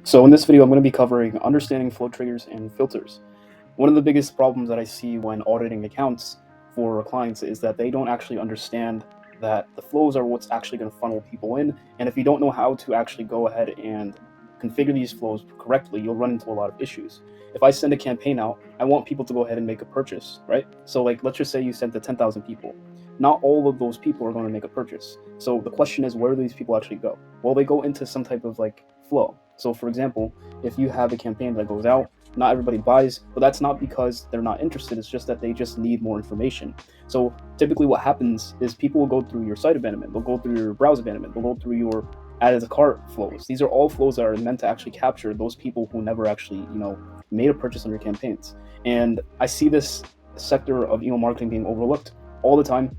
So in this video, I'm going to be covering understanding flow triggers and filters. One of the biggest problems that I see when auditing accounts for clients is that they don't actually understand that the flows are what's actually going to funnel people in. And if you don't know how to actually go ahead and configure these flows correctly, you'll run into a lot of issues. If I send a campaign out, I want people to go ahead and make a purchase, right? So like, let's just say you sent to 10,000 people. Not all of those people are going to make a purchase. So the question is, where do these people actually go? Well, they go into some type of like flow. So for example, if you have a campaign that goes out, not everybody buys, but that's not because they're not interested. It's just that they just need more information. So typically what happens is people will go through your site abandonment, they'll go through your browse abandonment, they'll go through your added to cart flows. These are all flows that are meant to actually capture those people who never actually, made a purchase on your campaigns. And I see this sector of email marketing being overlooked all the time.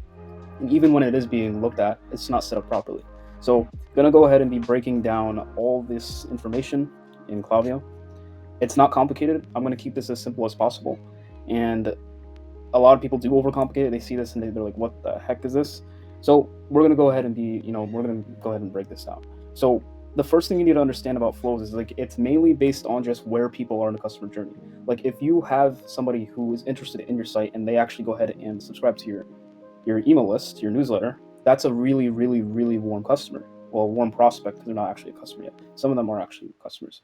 And even when it is being looked at, it's not set up properly. So I'm gonna go ahead and be breaking down all this information in Klaviyo. It's not complicated. I'm gonna keep this as simple as possible. And a lot of people do overcomplicate it. They see this and they're like, what the heck is this? So we're gonna go ahead and break this down. So the first thing you need to understand about flows is like it's mainly based on just where people are in the customer journey. Like if you have somebody who is interested in your site and they actually go ahead and subscribe to your email list, your newsletter, that's a really, really, really warm customer. Well, warm prospect because they're not actually a customer yet. Some of them are actually customers.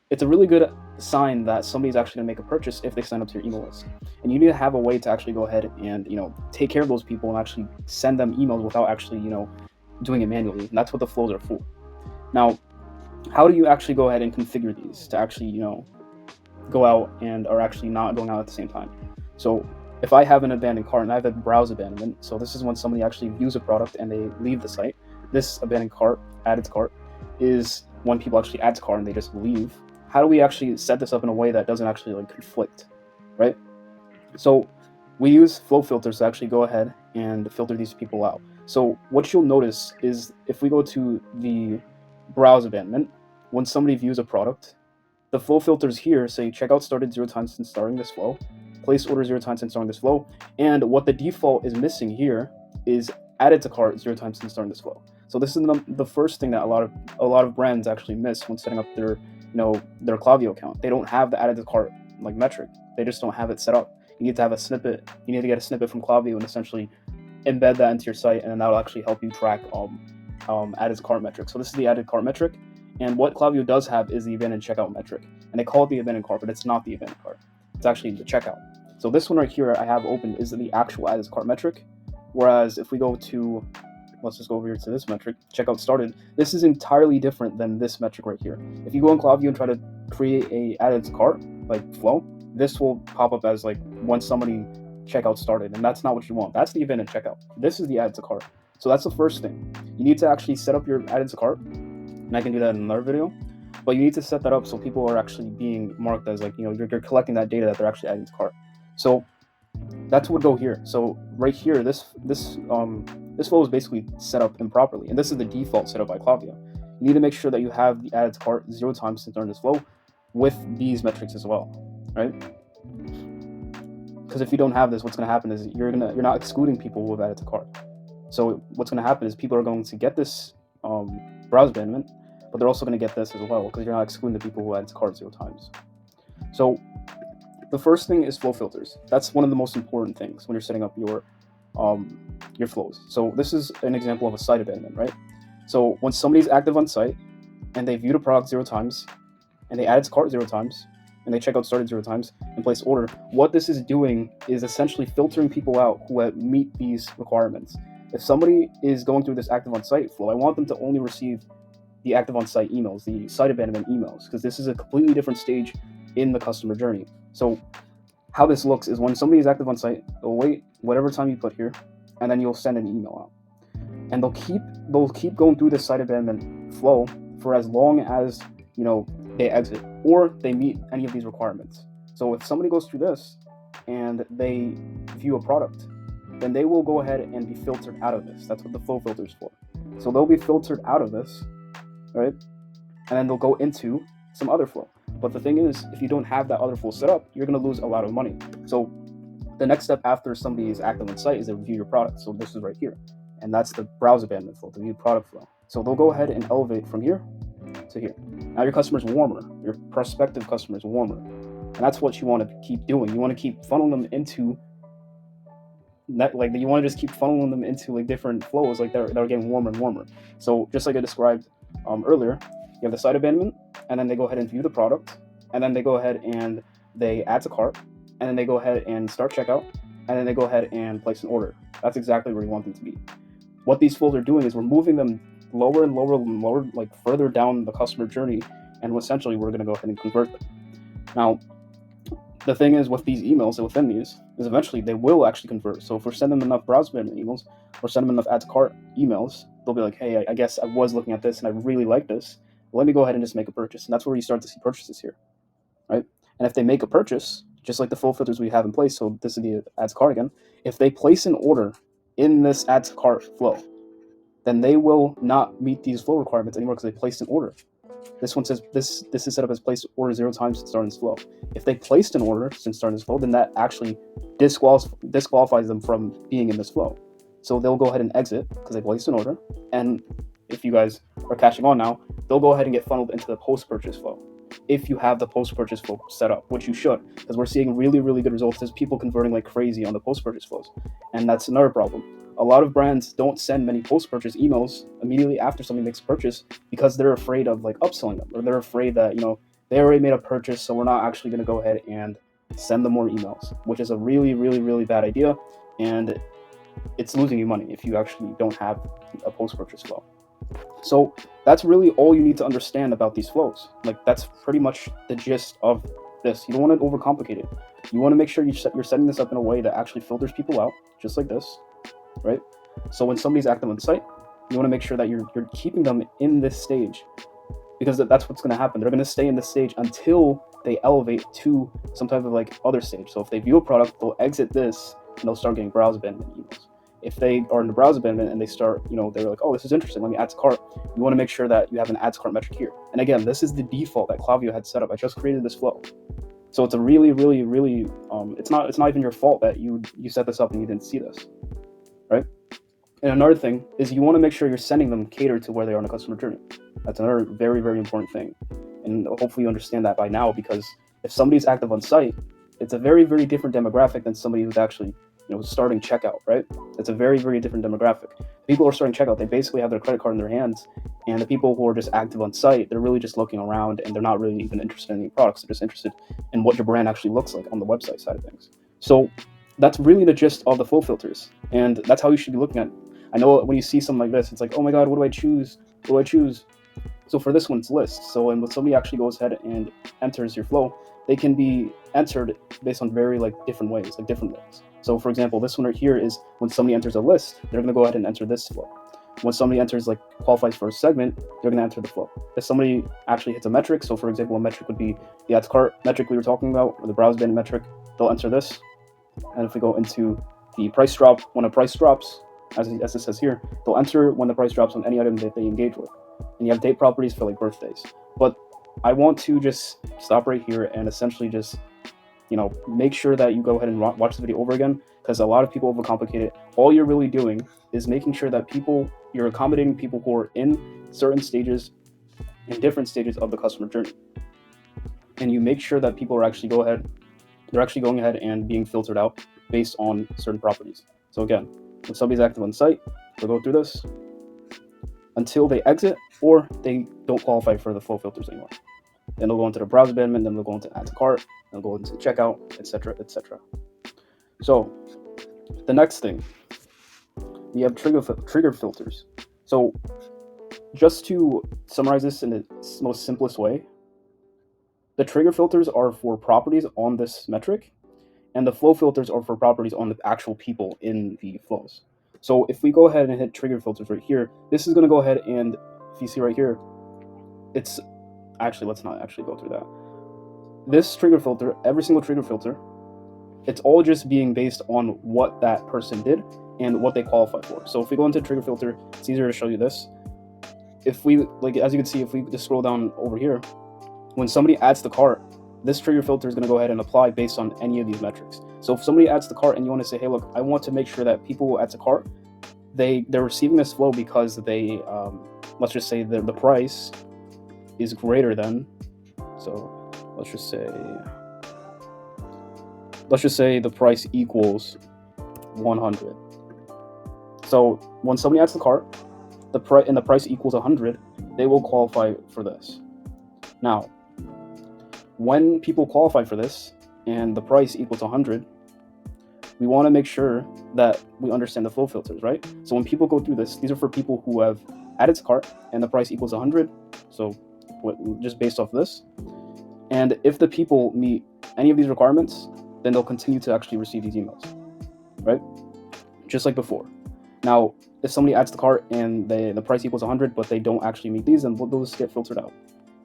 It's a really good sign that somebody's actually going to make a purchase if they sign up to your email list. And you need to have a way to actually go ahead and, take care of those people and actually send them emails without actually, doing it manually. And that's what the flows are for. Now, how do you actually go ahead and configure these to actually, go out and are actually not going out at the same time? So if I have an abandoned cart and I have a browse abandonment, so this is when somebody actually views a product and they leave the site. This abandoned cart, added to cart, is when people actually add to cart and they just leave. How do we actually set this up in a way that doesn't actually like conflict, right? So we use flow filters to actually go ahead and filter these people out. So what you'll notice is if we go to the browse abandonment, when somebody views a product, the flow filters here say checkout started 0 times since starting this flow, place order 0 times since starting this flow, and what the default is missing here is added to cart 0 times since starting this flow. So this is the first thing that a lot of brands actually miss when setting up their Klaviyo account. They don't have the added to cart like metric. They just don't have it set up. You need to have a snippet. You need to get a snippet from Klaviyo and essentially embed that into your site, and then that'll actually help you track added to cart metric. So this is the added cart metric, and what Klaviyo does have is the abandoned checkout metric, and they call it the abandoned cart, but it's not the abandoned cart. It's actually the checkout. So this one right here I have open is the actual added to cart metric, whereas if we go to, let's just go over here to this metric, checkout started, this is entirely different than this metric right here. If you go in Klaviyo and try to create a added to cart like flow, this will pop up as like when somebody checkout started, and that's not what you want. That's the abandoned checkout. This is the added to cart. So that's the first thing. You need to actually set up your added to cart, and I can do that in another video. But you need to set that up so people are actually being marked as like, you're collecting that data that they're actually adding to cart. So that's what would go here. So right here, this flow is basically set up improperly, and this is the default setup by Klaviyo. You need to make sure that you have the added to cart 0 times since during this flow with these metrics as well, right? Because if you don't have this, what's going to happen is you're not excluding people who have added to cart. So what's going to happen is people are going to get this browse abandonment, but they're also going to get this as well because you're not excluding the people who added to cart 0 times. So the first thing is flow filters. That's one of the most important things when you're setting up your flows. So this is an example of a site abandonment, right? So when somebody's active on site and they viewed a product 0 times and they added to cart 0 times and they checkout started 0 times and place order, what this is doing is essentially filtering people out who meet these requirements. If somebody is going through this active on site flow, I want them to only receive the active on site emails, the site abandonment emails, because this is a completely different stage in the customer journey. So how this looks is when somebody is active on site, they'll wait whatever time you put here, and then you'll send an email out. And they'll keep going through this site abandonment flow for as long as they exit or they meet any of these requirements. So if somebody goes through this and they view a product, then they will go ahead and be filtered out of this. That's what the flow filter is for. So they'll be filtered out of this, right? And then they'll go into some other flow. But the thing is, if you don't have that other flow set up, you're going to lose a lot of money. So the next step after somebody is active on site is to review your product. So this is right here. And that's the browse abandonment flow, the view product flow. So they'll go ahead and elevate from here to here. Now your customer's warmer, your prospective customer is warmer, and that's what you want to keep doing. You want to keep funneling them into that, like you want to just keep funneling them into like different flows, like they're getting warmer and warmer. So just like I described earlier, you have the site abandonment, and then they go ahead and view the product, and then they go ahead and they add to cart, and then they go ahead and start checkout, and then they go ahead and place an order. That's exactly where you want them to be. What these flows are doing is we're moving them lower and lower and lower, like further down the customer journey, and essentially we're going to go ahead and convert them. Now, the thing is with these emails and within these is eventually they will actually convert. So if we're sending them enough browse abandonment emails or send them enough add to cart emails, they'll be like, hey, I guess I was looking at this and I really like this. Let me go ahead and just make a purchase. And that's where you start to see purchases here, right? And if they make a purchase, just like the full filters we have in place, so this is the add to cart again, if they place an order in this add to cart flow, then they will not meet these flow requirements anymore because they placed an order. This one says this is set up as placed order 0 times since starting this flow. If they placed an order since starting this flow, then that actually disqualifies them from being in this flow. So they'll go ahead and exit because they placed an order. And if you guys are catching on now, they'll go ahead and get funneled into the post-purchase flow. If you have the post-purchase flow set up, which you should, because we're seeing really, really good results. There's people converting like crazy on the post-purchase flows. And that's another problem. A lot of brands don't send many post-purchase emails immediately after somebody makes a purchase because they're afraid of like upselling them, or they're afraid that, they already made a purchase, so we're not actually going to go ahead and send them more emails, which is a really, really, really bad idea. And it's losing you money if you actually don't have a post-purchase flow. So that's really all you need to understand about these flows. Like that's pretty much the gist of this. You don't want to overcomplicate it. You want to make sure you're setting this up in a way that actually filters people out, just like this, right? So when somebody's active on the site, you want to make sure that you're keeping them in this stage, because that's what's going to happen. They're going to stay in this stage until they elevate to some type of like other stage. So if they view a product, they'll exit this and they'll start getting browse abandonment emails. If they are in the browse abandonment and they start, they're like, oh, this is interesting, let me add to cart. You want to make sure that you have an add to cart metric here. And again, this is the default that Klaviyo had set up. I just created this flow. So it's a really, really, really, it's not even your fault that you set this up and you didn't see this, right? And another thing is you want to make sure you're sending them catered to where they are in the customer journey. That's another very, very important thing. And hopefully you understand that by now, because if somebody's active on site, it's a very, very different demographic than somebody who's actually, starting checkout, right? It's a very, very different demographic. People who are starting checkout, they basically have their credit card in their hands. And the people who are just active on site, they're really just looking around and they're not really even interested in any products. They're just interested in what your brand actually looks like on the website side of things. So that's really the gist of the flow filters. And that's how you should be looking at it. I know when you see something like this, it's like, oh my God, what do I choose? What do I choose? So for this one, it's list. So when somebody actually goes ahead and enters your flow, they can be entered based on very different ways, like different ways. So for example, this one right here is when somebody enters a list, they're going to go ahead and enter this flow. When somebody enters qualifies for a segment, they're going to enter the flow. If somebody actually hits a metric, so for example, a metric would be the add to cart metric we were talking about, or the browse abandonment metric, they'll enter this. And if we go into the price drop, when a price drops, as it says here, they'll enter when the price drops on any item that they engage with. And you have date properties for birthdays. But I want to just stop right here and essentially just, make sure that you go ahead and watch the video over again, because a lot of people overcomplicate it. All you're really doing is making sure that you're accommodating people who are in certain stages, in different stages of the customer journey. And you make sure that people are actually they're actually going ahead and being filtered out based on certain properties. So again, when somebody's active on site, they'll go through this until they exit or they don't qualify for the flow filters anymore. Then they'll go into the browse abandonment, then they'll go into add to cart, they'll go into checkout, etc., etc. So the next thing, we have trigger filters. So just to summarize this in the most simplest way, the trigger filters are for properties on this metric, and the flow filters are for properties on the actual people in the flows. So if we go ahead and hit trigger filters right here, this is going to go ahead and, if you see right here, it's actually, let's not actually go through that. This trigger filter, every single trigger filter, it's all just being based on what that person did and what they qualify for. So if we go into trigger filter, it's easier to show you this. If we, as you can see, if we just scroll down over here, when somebody adds the cart, this trigger filter is going to go ahead and apply based on any of these metrics. So if somebody adds the cart and you want to say, hey, look, I want to make sure that people who add to cart, they're receiving this flow because they, let's just say the price is greater than, so let's just say the price equals 100. So when somebody adds the cart, the price equals 100, they will qualify for this. Now, when people qualify for this and the price equals 100, we want to make sure that we understand the flow filters, right? So when people go through this, these are for people who have added to cart and the price equals 100. So just based off this. And if the people meet any of these requirements, then they'll continue to actually receive these emails, right? Just like before. Now, if somebody adds the cart and the price equals 100, but they don't actually meet these, then those get filtered out.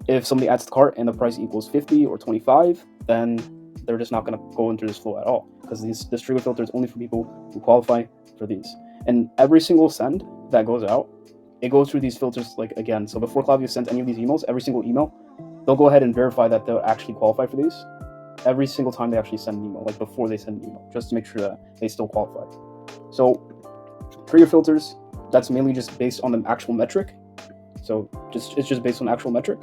If somebody adds the cart and the price equals 50 or 25, then they're just not going to go into this flow at all, because this trigger filter is only for people who qualify for these. And every single send that goes out, it goes through these filters like again. So before Klaviyo sends any of these emails, every single email, they'll go ahead and verify that they'll actually qualify for these every single time they actually send an email, like before they send an email, just to make sure that they still qualify. So trigger filters, that's mainly just based on the actual metric. So it's just based on actual metric.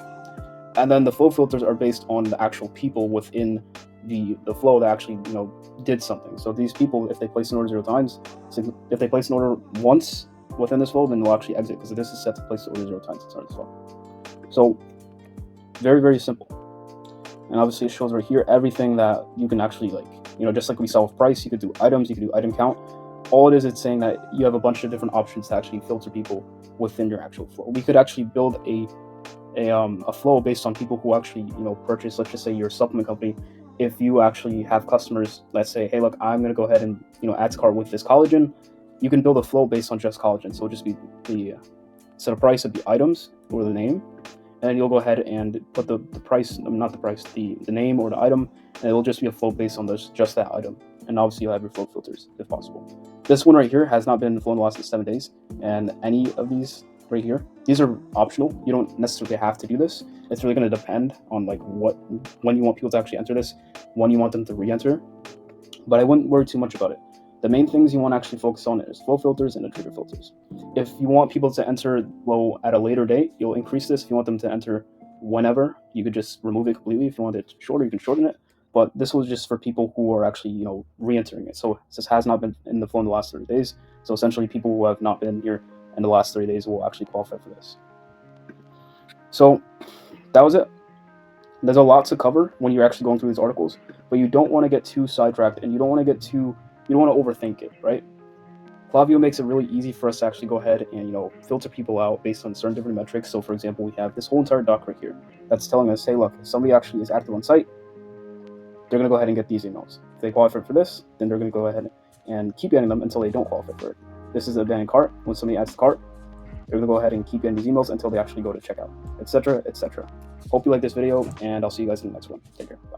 And then the flow filters are based on the actual people within the flow that actually did something. So these people, if they place an order 0 times, so if they place an order once within this flow, then they'll actually exit, because this is set to place the order 0 times inside this flow. So very, very simple. And obviously it shows right here everything that you can actually just like we saw with price, you could do items, you could do item count. All it is, it's saying that you have a bunch of different options to actually filter people within your actual flow. We could actually build a flow based on people who actually purchase, let's just say your supplement company. If you actually have customers, let's say, hey, look, I'm going to go ahead and add to cart with this collagen, you can build a flow based on just collagen. So it'll just be the set of price of the items or the name, and you'll go ahead and put the price, not the price, the name or the item, and it'll just be a flow based on just that item. And obviously you'll have your flow filters if possible. This one right here has not been in the flow in the last 7 days, and any of these right here, these are optional. You don't necessarily have to do this. It's really going to depend on when you want people to actually enter this, when you want them to re-enter. But I wouldn't worry too much about it. The main things you want to actually focus on is flow filters and the trigger filters. If you want people to enter flow at a later date, you'll increase this. If you want them to enter whenever, you could just remove it completely. If you want it shorter, you can shorten it. But this was just for people who are actually, re-entering it. So this has not been in the flow in the last 30 days. So essentially people who have not been here in the last 30 days will actually qualify for this. So that was it. There's a lot to cover when you're actually going through these articles, but you don't want to get too sidetracked, and you don't want to overthink it, right? Klaviyo makes it really easy for us to actually go ahead and filter people out based on certain different metrics. So for example, we have this whole entire doc right here that's telling us, hey, look, if somebody actually is active on site, they're going to go ahead and get these emails. If they qualify for this, then they're going to go ahead and keep getting them until they don't qualify for it. This is a abandoned cart. When somebody adds the cart, they're going to go ahead and keep getting these emails until they actually go to checkout, etc., etc. Hope you like this video, and I'll see you guys in the next one. Take care. Bye.